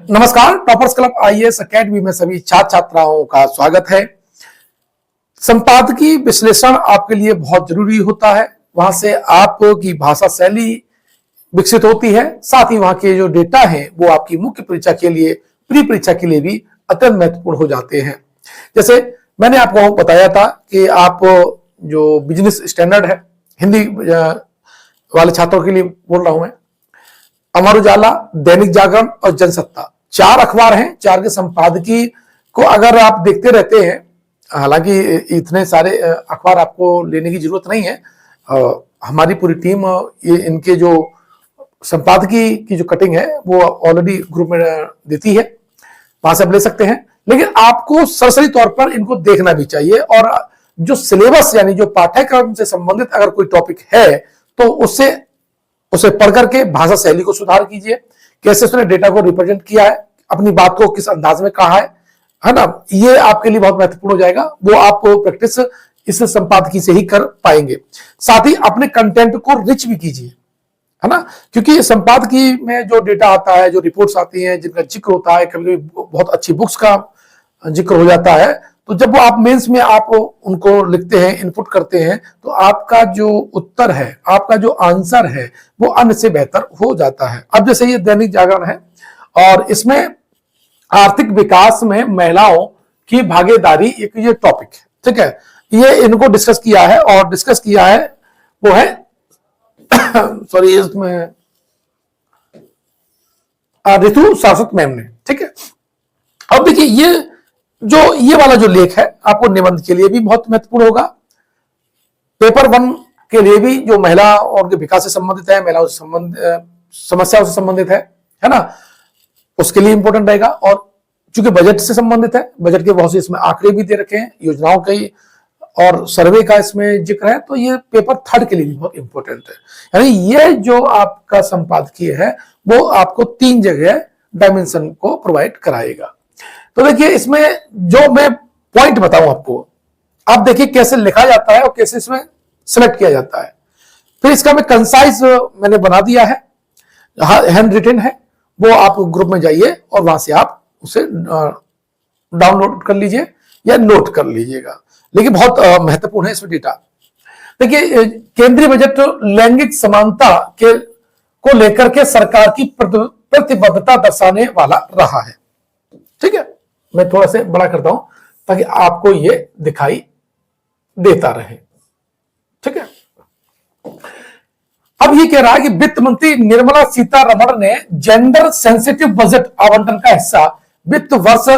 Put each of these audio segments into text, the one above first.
नमस्कार, toppers club IAS academy में सभी छात्र छात्राओं का स्वागत है। संपादकीय विश्लेषण आपके लिए बहुत जरूरी होता है। वहां से आपकी भाषा शैली विकसित होती है, साथ ही वहां के जो डेटा हैं वो आपकी मुख्य परीक्षा के लिए, प्री परीक्षा के लिए भी अत्यंत महत्वपूर्ण हो जाते हैं। जैसे मैंने आपको बताया था कि आप जो बिजनेस स्टैंडर्ड है, हिंदी वाले छात्रों के लिए बोल रहा हूं मैं, अमर उजाला, दैनिक जागरण और जनसत्ता, चार अखबार हैं। चार के संपादकीय को अगर आप देखते रहते हैं, हालांकि इतने सारे अखबार आपको लेने की जरूरत नहीं है, हमारी पूरी टीम ये इनके जो संपादकीय की जो कटिंग है वो ऑलरेडी ग्रुप में देती है, वहां से आप ले सकते हैं। लेकिन आपको सरसरी तौर पर इनको देखना भी चाहिए और जो सिलेबस यानी जो पाठ्यक्रम से संबंधित अगर कोई टॉपिक है तो उसे पढ़ करके भाषा शैली को सुधार कीजिए, कैसे उसने डेटा को रिप्रेजेंट किया है, अपनी बात को किस अंदाज में कहा है ना, ये आपके लिए बहुत महत्वपूर्ण हो जाएगा। वो आप प्रैक्टिस इस संपादकीय से ही कर पाएंगे। साथ ही अपने कंटेंट को रिच भी कीजिए, है ना, क्योंकि संपादकीय में जो डेटा आता है, जो रिपोर्ट्स आती हैं, जिनका जिक्र होता है, कभी कभी बहुत अच्छी बुक्स का जिक्र हो जाता है, तो जब वो आप मेंस में आप उनको लिखते हैं, इनपुट करते हैं, तो आपका जो उत्तर है, आपका जो आंसर है, वो अन्य से बेहतर हो जाता है। अब जैसे ये दैनिक जागरण है और इसमें आर्थिक विकास में महिलाओं की भागीदारी एक ये टॉपिक है, ठीक है, ये इनको डिस्कस किया है और डिस्कस किया है वो है सॉरी इसमें ऋतु शाश्वत मैम ने, ठीक है। अब देखिए ये वाला जो लेख है आपको निबंध के लिए भी बहुत महत्वपूर्ण होगा, पेपर 1 के लिए भी, जो महिला और उनके विकास से संबंधित है, महिलाओं से समस्याओं से संबंधित है ना, उसके लिए इंपॉर्टेंट रहेगा। और चूंकि बजट से संबंधित है, बजट के बहुत से इसमें आंकड़े भी दे रखे हैं, योजनाओं के और सर्वे का इसमें जिक्र है, तो ये पेपर 3 के लिए भी बहुत इंपॉर्टेंट है। यानी ये जो आपका संपादकीय है वो आपको 3 जगह डायमेंशन को प्रोवाइड कराएगा। तो देखिए इसमें जो मैं पॉइंट बताऊं आपको, आप देखिए कैसे लिखा जाता है और कैसे इसमें सिलेक्ट किया जाता है। फिर इसका मैं कंसाइज मैंने बना दिया है, हैंड रिटन है, वो आप ग्रुप में जाइए और वहां से आप उसे डाउनलोड कर लीजिए या नोट कर लीजिएगा। लेकिन बहुत महत्वपूर्ण है इसमें डेटा। देखिए केंद्रीय बजट लैंगिक समानता को लेकर के सरकार की प्रतिबद्धता दर्शाने वाला रहा है, ठीक है। मैं थोड़ा सा बड़ा करता हूं ताकि आपको ये दिखाई देता रहे, ठीक है। अब ये कह रहा है कि वित्त मंत्री निर्मला सीतारमण ने जेंडर सेंसिटिव बजट आवंटन का हिस्सा वित्त वर्ष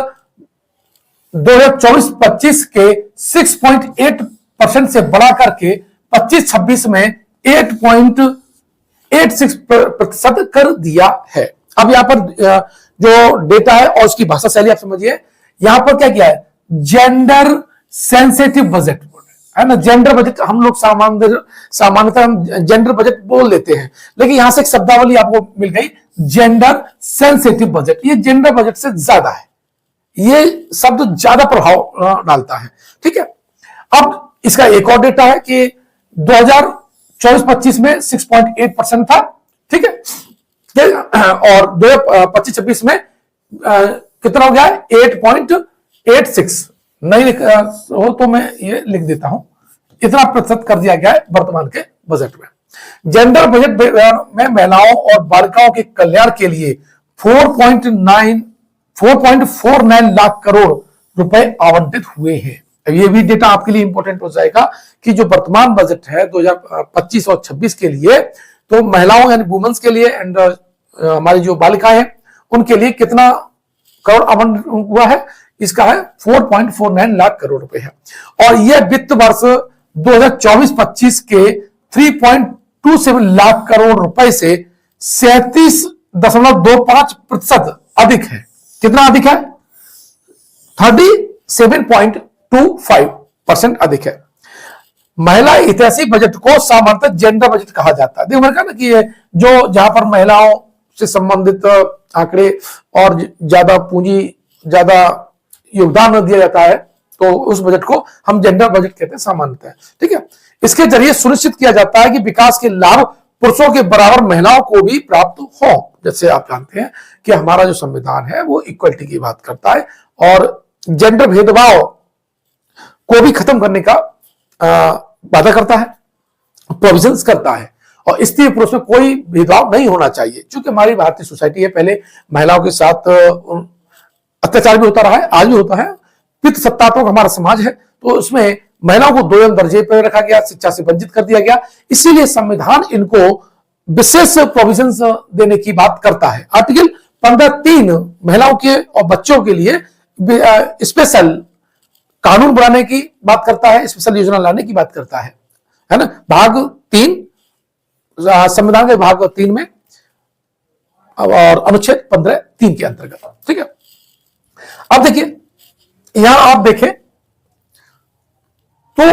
2024-25 के 6.8% से बढ़ा करके 25-26 में 8.86% कर दिया है। अब यहां पर जो डेटा है और उसकी भाषा शैली आप समझिए, यहां पर क्या किया है, जेंडर सेंसिटिव बजट है ना। जेंडर बजट हम लोग सामान्यतः हम जेंडर बजट बोल देते हैं, लेकिन यहां से एक शब्दावली आपको मिल गई, जेंडर सेंसिटिव बजट। ये जेंडर बजट से ज्यादा है, ये शब्द ज्यादा प्रभाव डालता है, ठीक है। अब इसका एक और डेटा है कि 2024-25 में 6.8% था, ठीक है, और 2025-26 में कितना हो गया है, 8.86। नहीं हो तो मैं ये लिख देता हूं, इतना प्रतिशत कर दिया गया है वर्तमान के बजट में। जेंडर बजट में महिलाओं और बालिकाओं के कल्याण के लिए 4.49 लाख करोड़ रुपए आवंटित हुए हैं। ये भी डेटा आपके लिए इंपॉर्टेंट हो जाएगा कि जो वर्तमान बजट है 2025 और 26 के लिए, तो महिलाओं यानी वुमेन्स के लिए एंड हमारी जो बालिकाएं हैं उनके लिए कितना करोड़ आवंटित हुआ है, इसका है 4.49 लाख करोड़ रुपए है। और यह वित्त वर्ष 2024-25 के 3.27 लाख करोड़ रुपए से 37.25% अधिक है। कितना अधिक है, 37.25% अधिक है। महिला हितैषी बजट को सामान्यतः जेंडर बजट कहा जाता है। देखो मैंने कहा ना कि जो जहां पर महिलाओं से संबंधित आंकड़े और ज्यादा पूंजी, ज्यादा योगदान दिया जाता है, तो उस बजट को हम जेंडर बजट कहते हैं सामान्यतः, ठीक है। इसके जरिए सुनिश्चित किया जाता है कि विकास के लाभ पुरुषों के बराबर महिलाओं को भी प्राप्त हो। जैसे आप जानते हैं कि हमारा जो संविधान है वो इक्वलिटी की बात करता है और जेंडर भेदभाव को भी खत्म करने का वादा करता है, प्रोविजंस करता है, और स्त्री पुरुष में कोई भेदभाव नहीं होना चाहिए। क्योंकि हमारी भारतीय सोसाइटी है, पहले महिलाओं के साथ अत्याचार भी होता रहा है, आज भी होता है। पितृ सत्तात्मक हमारा समाज है, तो उसमें महिलाओं को दोयम दर्जे पर रखा गया, शिक्षा से वंचित कर दिया गया। इसीलिए संविधान इनको विशेष प्रोविजंस देने की बात करता है। आर्टिकल 15(3) महिलाओं के और बच्चों के लिए स्पेशल कानून बनाने की बात करता है, स्पेशल योजना लाने की बात करता है ना। भाग 3 संविधान के भाग 3 में और अनुच्छेद 15(3) के अंतर्गत, ठीक है। अब देखिए, यहां आप देखें तो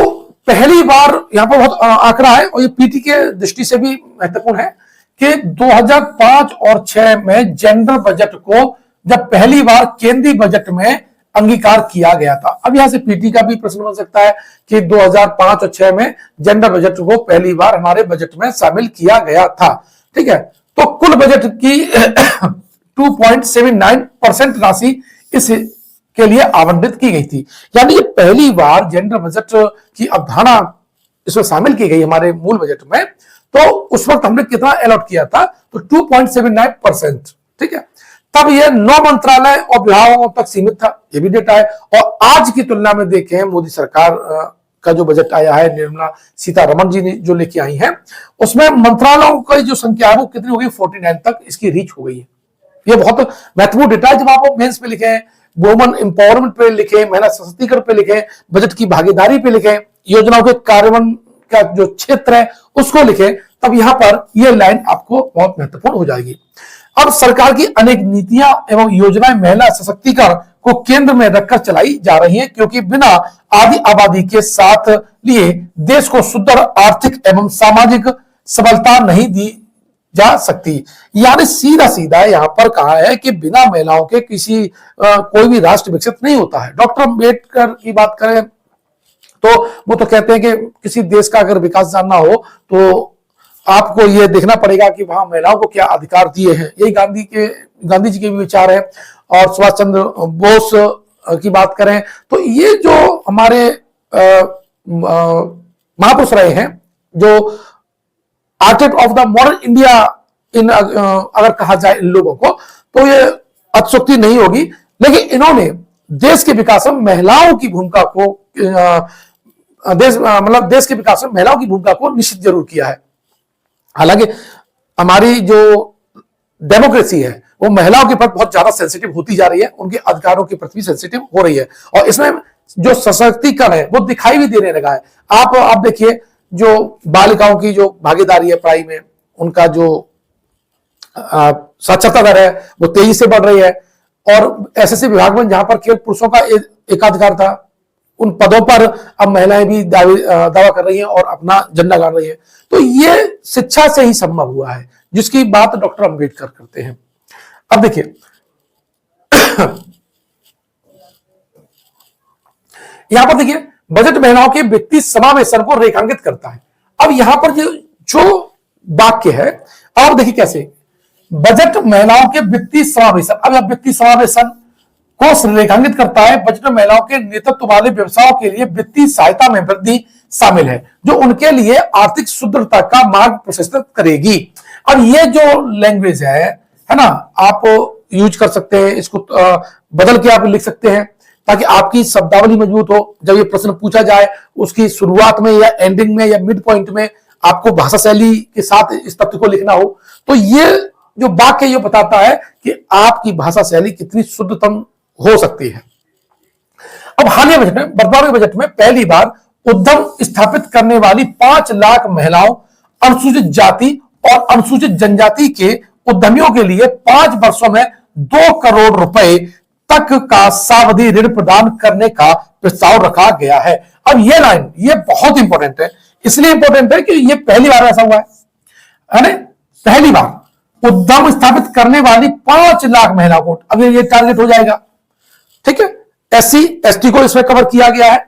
पहली बार यहां पर बहुत आंकड़ा है और ये पीटी के दृष्टि से भी महत्वपूर्ण है कि 2005 और 6 में जेंडर बजट को जब पहली बार केंद्रीय बजट में अंगीकार किया गया था। अब यहां से पीटी का भी प्रश्न बन सकता है कि 2005 और 6 में जेंडर बजट को पहली बार हमारे बजट में शामिल किया गया था, ठीक है। तो कुल बजट की 2.79% राशि इस के लिए आवंटित की गई थी। यानी ये पहली बार जेंडर बजट की अवधारणा इसमें शामिल की गई हमारे मूल बजट में। तो उस वक्त हमने कितना अलॉट किया था, तो 2.79%, ठीक है। तब ये 9 मंत्रालय और विभागों तक सीमित था, ये भी डेटा है। और आज की तुलना में देखें, मोदी सरकार का जो बजट आया है, निर्मला सीतारमण जी ने जो लेके आई है, उसमें मंत्रालयों की जो संख्या है वो कितनी हो गई, 49 तक इसकी रीच हो गई है। ये बहुत महत्वपूर्ण डेटा है। जब आप मेंस पे लिखे, वुमन एम्पावरमेंट पे लिखे, महिला सशक्तिकरण पे लिखे, बजट की भागीदारी पे लिखे, योजनाओं के कार्यान्वयन का जो क्षेत्र है उसको लिखे, तब यहां पर यह लाइन आपको बहुत महत्वपूर्ण हो जाएगी। अब सरकार की अनेक नीतियां एवं योजनाएं महिला सशक्तिकरण को केंद्र में रखकर चलाई जा रही हैं, क्योंकि बिना आदि आबादी के साथ लिए देश को सुदृढ़ आर्थिक एवं सामाजिक सबलता नहीं दी जा सकती। यानी सीधा सीधा यहां पर कहा है कि बिना महिलाओं के किसी कोई भी राष्ट्र विकसित नहीं होता है। डॉक्टर अम्बेडकर की बात करें तो वो तो कहते हैं कि किसी देश का अगर विकास जानना हो तो आपको ये देखना पड़ेगा कि वहां महिलाओं को क्या अधिकार दिए हैं। यही गांधी जी के भी विचार है। और सुभाष चंद्र बोस की बात करें तो ये जो हमारे महापुरुष रहे हैं, जो architect of the modern India in अगर कहा जाए इन लोगों को, तो ये अतिशयोक्ति नहीं होगी। लेकिन इन्होंने देश के विकास में महिलाओं की भूमिका को देश के विकास में महिलाओं की भूमिका को निश्चित जरूर किया है। हालांकि हमारी जो डेमोक्रेसी है वो महिलाओं के प्रति बहुत ज्यादा सेंसिटिव होती जा रही है, उनके अधिकारों के प्रति सेंसिटिव हो रही है, और इसमें जो सशक्तिकरण है वो दिखाई भी देने लगा है। आप देखिए, जो बालिकाओं की जो भागीदारी है पढ़ाई में, उनका जो साक्षरता दर है वो तेजी से बढ़ रही है। और एसएससी विभाग में जहां पर केवल पुरुषों का एकाधिकार था, उन पदों पर अब महिलाएं भी दावा कर रही हैं और अपना झंडा गाड़ रही है। तो ये शिक्षा से ही संभव हुआ है, जिसकी बात डॉक्टर अम्बेडकर करते हैं। अब देखिए यहां पर देखिए, बजट महिलाओं के व्यक्ति समावेशन को रेखांकित करता है। अब यहां पर जो वाक्य है, अब देखिए कैसे बजट महिलाओं के वित्तीय समावेशन, अब यह वित्तीय समावेशन को रेखांकित करता है। बजट में महिलाओं के नेतृत्व वाले व्यवसायों के लिए वित्तीय सहायता में वृद्धि शामिल है, जो उनके लिए आर्थिक सुदृढ़ता का मार्ग प्रशस्त करेगी। अब ये जो लैंग्वेज है ना, आप यूज कर सकते हैं, इसको बदल के आप लिख सकते हैं ताकि आपकी शब्दावली मजबूत हो। जब ये प्रश्न पूछा जाए उसकी शुरुआत में या एंडिंग में या मिड पॉइंट में आपको भाषा शैली के साथ इस तथ्य को लिखना हो, तो ये जो वाक्य ये बताता है कि आपकी भाषा शैली कितनी शुद्धतम हो सकती है। अब हालिया बजट में, वर्तमान बजट में पहली बार उद्यम स्थापित करने वाली 5 लाख महिलाओं, अनुसूचित जाति और अनुसूचित जनजाति के उद्यमियों के लिए 5 वर्षों में 2 करोड़ रुपए तक का सावधि ऋण प्रदान करने का प्रस्ताव रखा गया है। अब ये लाइन ये बहुत इंपॉर्टेंट है, इसलिए इंपॉर्टेंट है कि ये पहली बार ऐसा हुआ है, पहली बार उद्यम स्थापित करने वाली 5 लाख महिलाओं को, अब ये टारगेट हो जाएगा, ठीक है। SC ST को इसमें कवर किया गया है,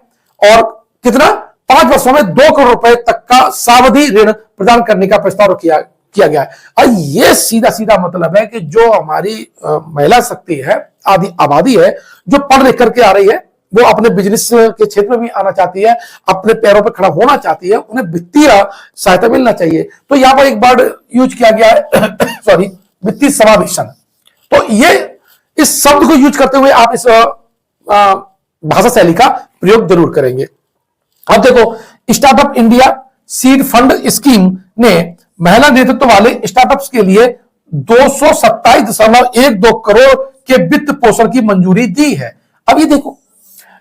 और कितना 5 वर्षों में 2 करोड़ रुपए तक का सावधि ऋण प्रदान करने का प्रस्ताव किया गया है। और ये सीधा सीधा मतलब है कि जो हमारी महिला शक्ति है, आदि आबादी है, जो पढ़ लिख करके आ रही है, वो अपने बिजनेस के क्षेत्र में भी आना चाहती है, अपने पैरों पर खड़ा होना चाहती है, उन्हें वित्तीय सहायता मिलना चाहिए। तो यहां पर एक वर्ड यूज किया गया है सॉरी, वित्तीय समावेशन। तो ये इस शब्द को यूज करते हुए आप इस भाषा शैली का प्रयोग जरूर करेंगे। अब देखो, startup India seed fund scheme ने महिला नेतृत्व वाले स्टार्टअप्स के लिए 227.12 करोड़ के वित्त पोषण की मंजूरी दी है। अब ये देखो,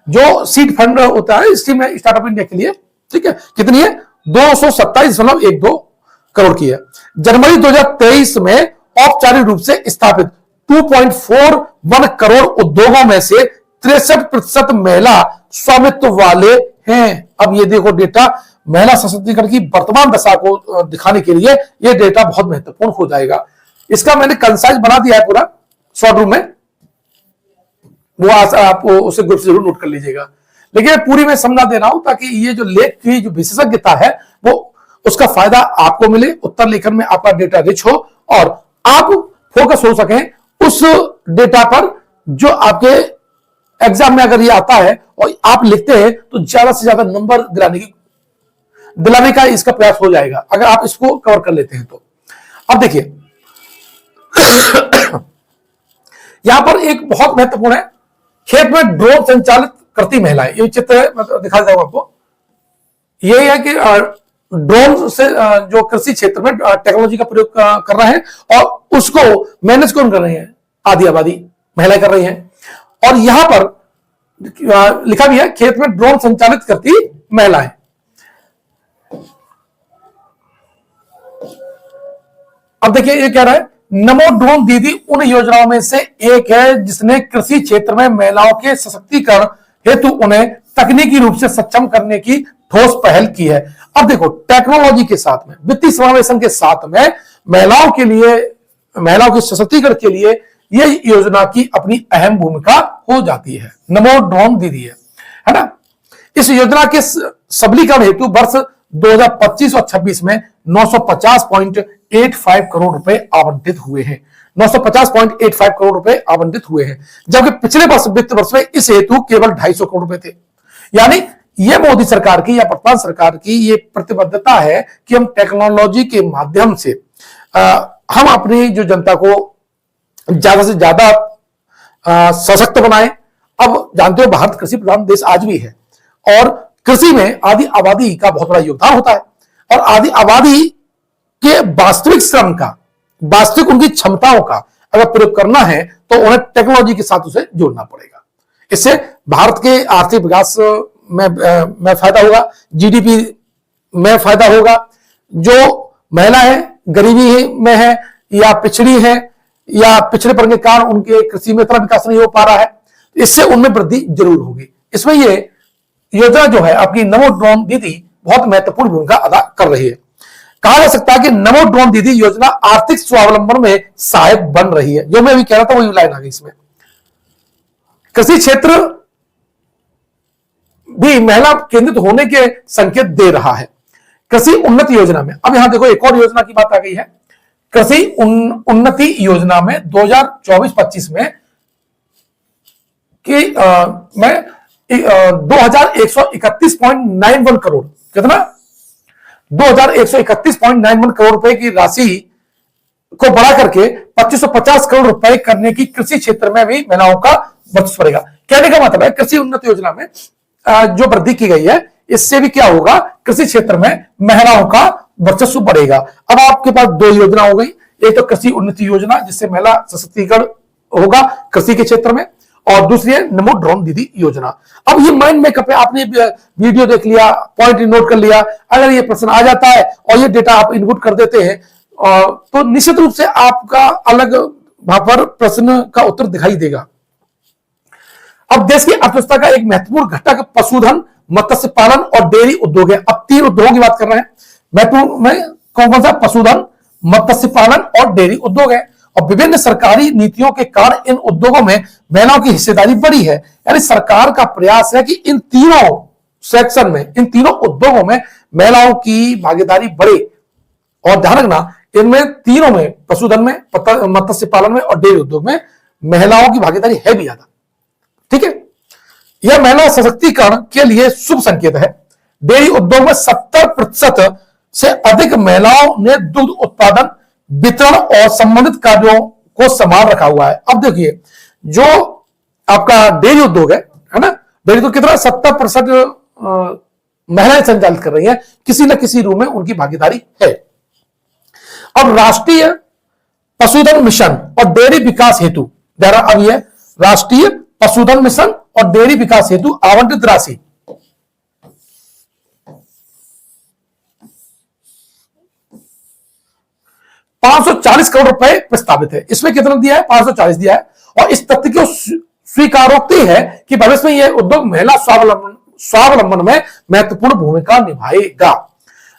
जो सीड फंड होता है स्कीम है स्टार्टअप इंडिया के लिए, ठीक है, कितनी है? 227.12 करोड़ की है। जनवरी 2023 में औपचारिक रूप से स्थापित 2.41 करोड़ उद्योगों में से 63% महिला स्वामित्व वाले हैं। अब ये देखो डेटा, महिला सशक्तिकरण की वर्तमान दशा को दिखाने के लिए ये डेटा बहुत महत्वपूर्ण हो जाएगा। इसका मैंने कंसाइज बना दिया है पूरा शॉर्ट रूम में, वो आज आप उसे ग्रुप से जरूर नोट कर लीजिएगा। लेकिन पूरी मैं समझा दे रहा हूं ताकि ये जो लेख की जो विशेषज्ञता है वो उसका फायदा आपको मिले, उत्तर लेखन में आपका डेटा रिच हो और आप फोकस हो सकें उस डेटा पर जो आपके एग्जाम में अगर ये आता है और आप लिखते हैं तो ज्यादा से ज्यादा नंबर दिलाने का इसका प्रयास हो जाएगा अगर आप इसको कवर कर लेते हैं तो। अब देखिए यहां पर एक बहुत महत्वपूर्ण है, खेत में ड्रोन संचालित करती महिलाएं। ये चित्र है, मैं दिखा देता हूं आपको। ये है कि ड्रोन से जो कृषि क्षेत्र में टेक्नोलॉजी का प्रयोग कर रहे हैं और उसको मैनेज कौन कर रही है? आधी आबादी महिलाएं कर रही हैं। और यहां पर लिखा भी है, खेत में ड्रोन संचालित करती महिलाएं। अब देखिए ये कह रहा है, नमो ड्रोन दीदी उन योजनाओं में से एक है जिसने कृषि क्षेत्र में महिलाओं के सशक्तिकरण हेतु उन्हें तकनीकी रूप से सक्षम करने की ठोस पहल की है। अब देखो, टेक्नोलॉजी के साथ में, वित्तीय समावेशन के साथ में महिलाओं के सशक्तिकरण के लिए यह योजना की अपनी अहम भूमिका हो जाती है। नमो ड्रोन दीदी है ना। इस योजना के सबलीकरण हेतु वर्ष 2025 और 26 में 950.85 करोड़ रुपए आवंटित हुए हैं। 950.85 करोड़ रुपए आवंटित हुए हैं, जबकि पिछले वित्त वर्ष में इस हेतु केवल 250 करोड़ रुपए थे। यानी ये मोदी सरकार की या वर्तमान सरकार की ये प्रतिबद्धता है कि हम टेक्नोलॉजी के माध्यम से हम अपनी जो जनता को ज्यादा से ज्यादा सशक्त बनाएं। अब जानते हो भारत कृषि प्रधान देश आज भी है और कृषि में आधी आबादी का बहुत बड़ा योगदान होता है और आधी आबादी के वास्तविक श्रम का, वास्तविक उनकी क्षमताओं का अगर प्रयोग करना है तो उन्हें टेक्नोलॉजी के साथ उसे जोड़ना पड़ेगा। इससे भारत के आर्थिक विकास में फायदा होगा, जीडीपी में फायदा होगा। जो महिला है, गरीबी में है या पिछड़ी है या पिछड़े पड़ने के कारण उनके कृषि में इतना विकास नहीं हो पा रहा है, इससे उनमें वृद्धि जरूर होगी। इसमें ये योजना जो है आपकी नमो ड्रोन दीदी बहुत महत्वपूर्ण भूमिका अदा कर रही है। कहा जा सकता है कि नमो ड्रोन दीदी योजना आर्थिक स्वावलंबन में सहायक बन रही है। जो मैं अभी कह रहा था वही लाइन आ गई इसमें। कृषि क्षेत्र भी महिला केंद्रित होने के संकेत दे रहा है। कृषि उन्नति योजना में अब यहां देखो एक और योजना की बात आ गई है। कृषि उन्नति योजना में 2024-25 में कि मैं 2131.91 करोड़, कितना 2131.91 करोड़ रुपए की राशि को बढ़ा करके 2550 करोड़ रुपए करने की कृषि क्षेत्र में भी महिलाओं का वर्चस्व बढ़ेगा। कहने का मतलब है कृषि उन्नति योजना में जो वृद्धि की गई है इससे भी क्या होगा, कृषि क्षेत्र में महिलाओं का वर्चस्व बढ़ेगा। अब आपके पास दो योजना हो गई, एक तो कृषि उन्नति योजना जिससे महिला सशक्तिकरण होगा कृषि के क्षेत्र में, और दूसरी है नमो ड्रोन दीदी योजना। अब ये माइंड मेकअप है, आपने वीडियो देख लिया, पॉइंट नोट कर लिया, अगर ये प्रश्न आ जाता है और ये डेटा आप इनपुट कर देते हैं तो निश्चित रूप से आपका अलग वहां पर प्रश्न का उत्तर दिखाई देगा। अब देश की अर्थव्यवस्था का एक महत्वपूर्ण घटक पशुधन, मत्स्य पालन और डेयरी उद्योग है। अब तीन उद्योगों की बात कर रहे हैं महत्वपूर्ण में, कौन सा? पशुधन, मत्स्य पालन और डेयरी उद्योग है। और विभिन्न सरकारी नीतियों के कारण इन उद्योगों में महिलाओं की हिस्सेदारी बढ़ी है। यानी सरकार का प्रयास है कि इन तीनों सेक्शन में, इन तीनों उद्योगों में महिलाओं की भागीदारी बढ़े। और ध्यान रखना, इनमें तीनों में, पशुधन में, मत्स्य पालन में और डेयरी उद्योग में महिलाओं की भागीदारी है भी ज्यादा। ठीक है, यह महिला सशक्तिकरण के लिए शुभ संकेत है। डेयरी उद्योग में 70% से अधिक महिलाओं ने दुग्ध उत्पादन, वितरण और संबंधित कार्यों को संभाल रखा हुआ है। अब देखिए, जो आपका डेयरी उद्योग है ना, डेयरी उद्योग कितना 70% महिलाएं संचालित कर रही हैं, किसी न किसी रूप में उनकी भागीदारी है। अब राष्ट्रीय पशुधन मिशन और डेयरी विकास हेतु, अब यह राष्ट्रीय पशुधन मिशन और डेयरी विकास हेतु आवंटित राशि 540 करोड़ रुपए प्रस्तावित है। इसमें कितना दिया है? 540 दिया है। और इस तथ्य की स्वीकारोक्ति है कि भविष्य में यह उद्योग महिला स्वावलंबन में महत्वपूर्ण भूमिका निभाएगा।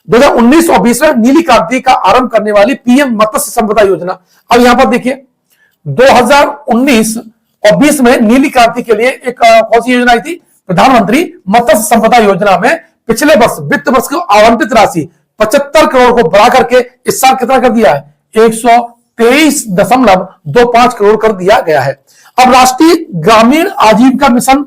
2019 और 20 में नीली क्रांति का आरंभ करने वाली पीएम मत्स्य संपदा योजना, अब यहां पर देखिए 2019 और 20 में नीली क्रांति के लिए एक कौन सी योजना आई थी? प्रधानमंत्री मत्स्य संपदा योजना में पिछले वर्ष वित्त वर्ष को आवंटित राशि 75 करोड़ को बढ़ा करके इस साल कितना कर दिया है? 123.25 करोड़ कर दिया गया है। अब राष्ट्रीय ग्रामीण आजीविका मिशन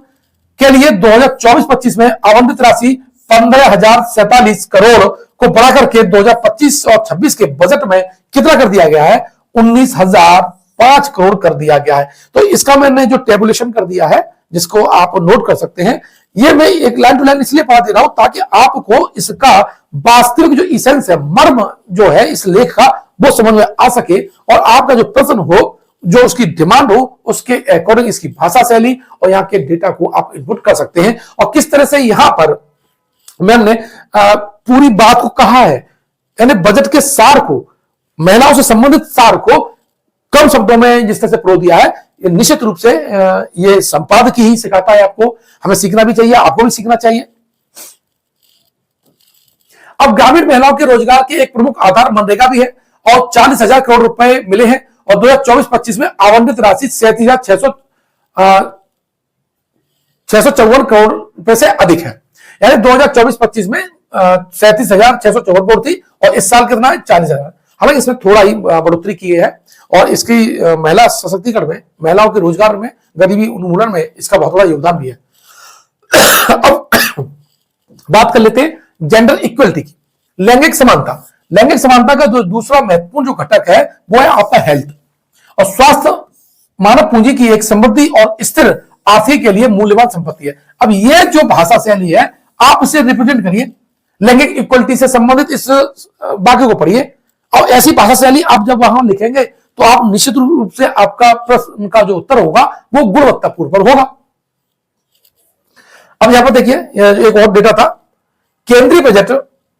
के लिए 2024-25 में आवंटित राशि 15,047 करोड़ को बढ़ा करके 2025 और 26 के बजट में कितना कर दिया गया है? 19,005 करोड़ कर दिया गया है। तो इसका मैंने जो टेबुलेशन कर दिया है, जिसको आप नोट कर सकते हैं, ये मैं एक लाइन टू लाइन इसलिए पढ़ा दे रहा हूं ताकि आपको इसका वास्तविक जो इसेंस है, मर्म जो है इस लेख का, वो समझ में आ सके और आपका जो प्रश्न हो, जो उसकी डिमांड हो, उसके अकॉर्डिंग इसकी भाषा शैली और यहाँ के डेटा को आप इनपुट कर सकते हैं। और किस तरह से यहां पर मैंने पूरी बात को कहा है, यानी बजट के सार को, महिलाओं से संबंधित सार को कम शब्दों में जिस तरह से प्रो दिया है, ये निश्चित रूप से ये संपादक ही सिखाता है आपको। हमें सीखना भी चाहिए, आपको भी सीखना चाहिए। अब ग्रामीण महिलाओं के रोजगार के एक प्रमुख आधार मनरेगा भी है और 40,000 करोड़ रुपए मिले हैं और 2024-25 में आवंटित राशि 37,654 करोड़ रुपए से अधिक है। यानी 2024-25 में 37,654 करोड़ थी और इस साल कितना है? 40,000। हालांकि इसमें थोड़ा ही बढ़ोतरी की है और इसकी महिला सशक्तिकरण में, महिलाओं के रोजगार में, गरीबी उन्मूलन में इसका बहुत बड़ा योगदान भी है। अब बात कर लेते हैं जेंडर इक्वलिटी की, लैंगिक समानता। लैंगिक समानता का जो दूसरा महत्वपूर्ण जो घटक है वो है आपका हेल्थ और स्वास्थ्य। मानव पूंजी की एक समृद्धि और स्थिर आर्थिक के लिए मूल्यवान संपत्ति है। अब यह जो भाषा शैली है, आप इसे रिप्रेजेंट करिए, लैंगिक इक्वलिटी से संबंधित इस वाक्य को पढ़िए और ऐसी भाषा शैली आप जब वहां लिखेंगे तो आप निश्चित रूप से आपका प्रश्न का जो उत्तर होगा वो गुणवत्तापूर्ण होगा। अब यहां पर देखिए, एक और डेटा था, केंद्रीय बजट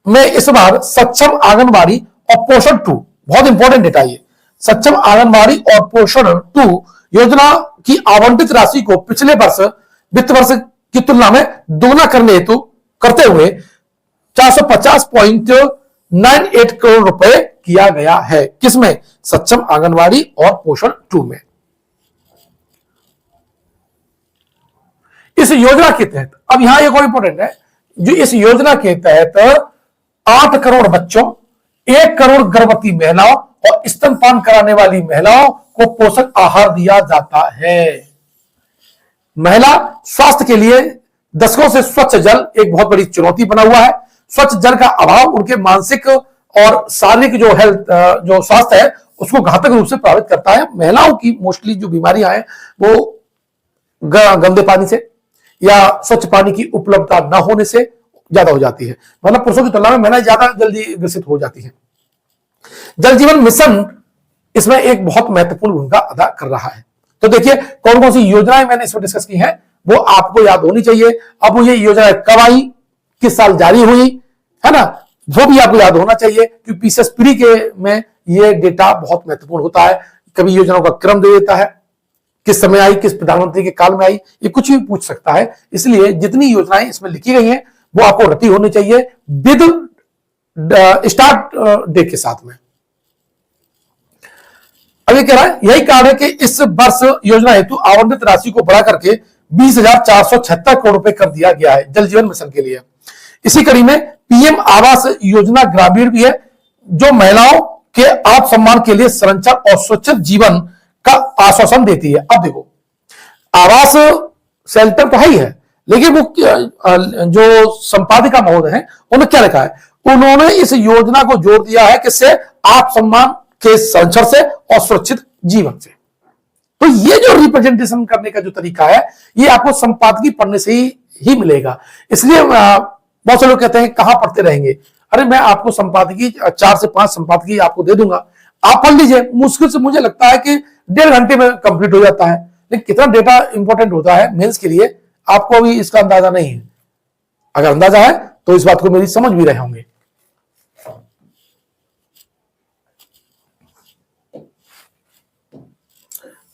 में इस बार सक्षम आंगनबाड़ी और पोषण 2, बहुत इंपॉर्टेंट डेटा ये, सक्षम आंगनबाड़ी और पोषण 2 योजना की आवंटित राशि को पिछले वर्ष वित्त वर्ष की तुलना में दोगुना करते हुए 450.98 करोड़ रुपए किया गया है। किसमें? सक्षम आंगनबाड़ी और पोषण 2 में। इस योजना के तहत, अब यहां एक और इंपॉर्टेंट है, जो इस योजना के तहत 8 करोड़ बच्चों, 1 करोड़ गर्भवती महिलाओं और स्तनपान कराने वाली महिलाओं को पोषक आहार दिया जाता है। महिला स्वास्थ्य के लिए दशकों से स्वच्छ जल एक बहुत बड़ी चुनौती बना हुआ है। स्वच्छ जल का अभाव उनके मानसिक और शारीरिक जो हेल्थ, जो स्वास्थ्य है, उसको घातक रूप से प्रभावित करता है। महिलाओं की मोस्टली जो बीमारियां हैं वो गंदे पानी से या स्वच्छ पानी की उपलब्धता न होने से ज्यादा हो जाती है। मतलब पुरुषों की तुलना में महिलाएं ज्यादा जल्दी ग्रसित हो जाती हैं। जल जीवन मिशन इसमें एक बहुत महत्वपूर्ण भूमिका अदा कर रहा है। तो देखिए कौन कौन सी योजनाएं मैंने इसमें डिस्कस की हैं, वो आपको याद होनी चाहिए। अब ये योजनाएं कब आई, किस साल जारी हुई, है ना, वो भी आपको याद होना चाहिए, क्योंकि पीसीएस प्री के में ये डेटा बहुत महत्वपूर्ण होता है। कभी योजनाओं का क्रम दे देता है, किस समय आई, किस प्रधानमंत्री के काल में आई, ये कुछ भी पूछ सकता है। इसलिए जितनी योजनाएं इसमें लिखी गई हैं वो आपको रटी होनी चाहिए विद स्टार्ट डेट के साथ में। अब ये कह रहा है, यही कारण है कि इस वर्ष योजना हेतु आवंटित राशि को बढ़ा करके 20,476 करोड़ रुपए कर दिया गया है जल जीवन मिशन के लिए। इसी कड़ी में पीएम आवास योजना ग्रामीण भी है, जो महिलाओं के आत्मसम्मान के लिए संरक्षण और सुरक्षित जीवन का आश्वासन देती है। अब देखो, आवास शेल्टर तो है ही है, लेकिन वो जो संपादिका महोदय हैं उन्होंने क्या लिखा है, उन्होंने इस योजना को जोड़ दिया है किससे, आत्मसम्मान के संरक्षण से और सुरक्षित जीवन से। तो ये जो रिप्रेजेंटेशन करने का जो तरीका है, ये आपको संपादकीय पढ़ने से ही मिलेगा। इसलिए बहुत से लोग कहते हैं कहां पढ़ते रहेंगे। अरे मैं आपको संपादकीय 4 से 5 संपादकीय आपको दे दूंगा, आप पढ़ लीजिए। मुश्किल से मुझे लगता है कि 1.5 घंटे में कंप्लीट हो जाता है, लेकिन कितना डेटा इंपॉर्टेंट होता है मेंस के लिए, आपको अभी इसका अंदाजा नहीं है। अगर अंदाजा है तो इस बात को मेरी समझ भी रहे होंगे।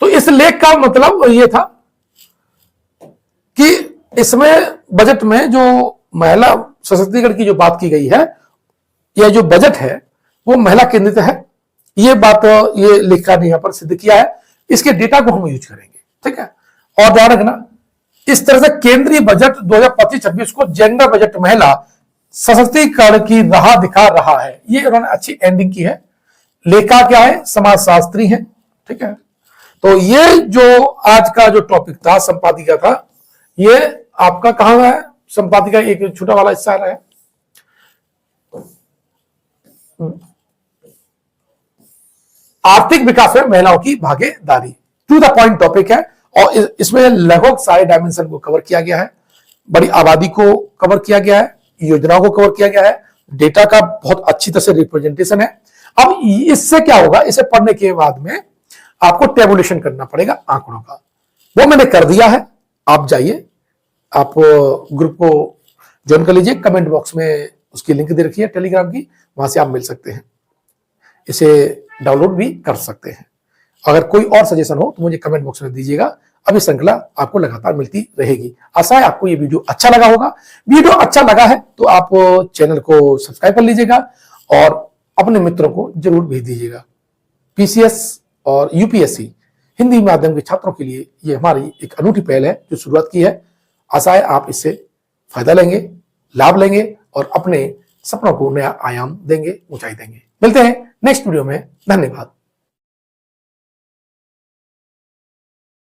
तो इस लेख का मतलब ये था कि इसमें बजट में जो महिला सशक्तिकरण की जो बात की गई है, यह जो बजट है वो महिला केंद्रित है। ये बात ये लिखकर यहां पर सिद्ध किया है। इसके डेटा को हम यूज करेंगे, ठीक है। और ध्यान रखना, इस तरह से केंद्रीय बजट 2025-26 को जेंडर बजट महिला सशक्तिकरण की राह दिखा रहा है। ये उन्होंने अच्छी एंडिंग की है। लेखा क्या है, समाजशास्त्री है, ठीक है। तो ये जो आज का जो टॉपिक था संपादिका का, ये आपका कहां है, संपादिका एक छोटा वाला हिस्सा है। आर्थिक विकास में महिलाओं की भागीदारी, टू द पॉइंट टॉपिक है, और इसमें लगभग सारे डायमेंशन को कवर किया गया है। बड़ी आबादी को कवर किया गया है, योजनाओं को कवर किया गया है, डेटा का बहुत अच्छी तरह से रिप्रेजेंटेशन है। अब इससे क्या होगा, इसे पढ़ने के बाद में आपको टेबुलेशन करना पड़ेगा आंकड़ों का, वो मैंने कर दिया है। आप जाइए, आप ग्रुप को ज्वाइन कर लीजिए, कमेंट बॉक्स में उसकी लिंक दे रखी है टेलीग्राम की, वहां से आप मिल सकते हैं, इसे डाउनलोड भी कर सकते हैं। अगर कोई और सजेशन हो तो मुझे कमेंट बॉक्स में दीजिएगा। अभी श्रृंखला आपको लगातार मिलती रहेगी। आशा है आपको ये वीडियो अच्छा लगा होगा। वीडियो अच्छा लगा है तो आप चैनल को सब्सक्राइब कर लीजिएगा और अपने मित्रों को जरूर भेज दीजिएगा। पीसीएस और यूपीएससी हिंदी माध्यम के छात्रों के लिए ये हमारी एक अनूठी पहल है जो शुरुआत की है। आशा है आप इससे फायदा लेंगे, लाभ लेंगे और अपने सपनों को नया आयाम देंगे, ऊंचाई देंगे। मिलते हैं नेक्स्ट वीडियो में। धन्यवाद।